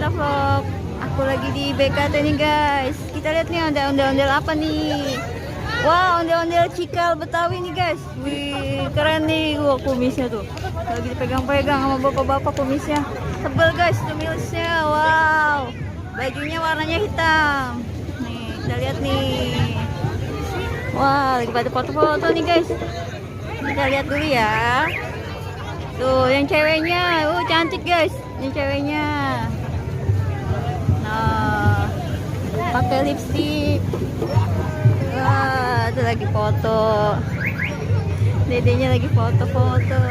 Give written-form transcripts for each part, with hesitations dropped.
Sinta Vlog. Aku lagi di BKT nih guys. Kita lihat nih ada ondel-ondel apa nih. Wah, ondel-ondel cikal Betawi nih guys. Wih, keren nih. Wah, kumisnya tuh lagi dipegang-pegang sama bapak-bapak kumisnya. Tebel guys kumisnya. Wow, bajunya warnanya hitam. Nih, kita lihat nih. Wah, lagi pada foto-foto nih guys. Kita lihat dulu ya. Tuh, yang ceweknya, cantik guys. Yang ceweknya. Nah, pakai lipstik. Wah, itu lagi foto. Dedenya lagi foto-foto.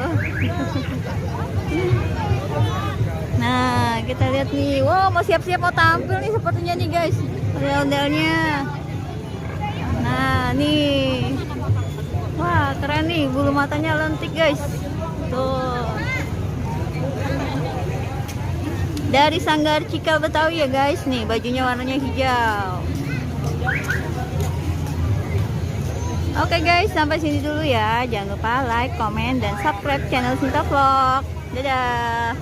Nah, kita lihat nih. Wow, mau siap-siap mau tampil nih sepatunya nih guys. Ondel-ondelnya. Nah, nih. Wah, keren nih. Bulu matanya lentik guys. Tuh. Dari Sanggar Cikal Betawi ya guys. Nih, bajunya warnanya hijau. Oke guys, sampai sini dulu ya. Jangan lupa like, comment, dan subscribe channel Sinta Vlog. Dadah.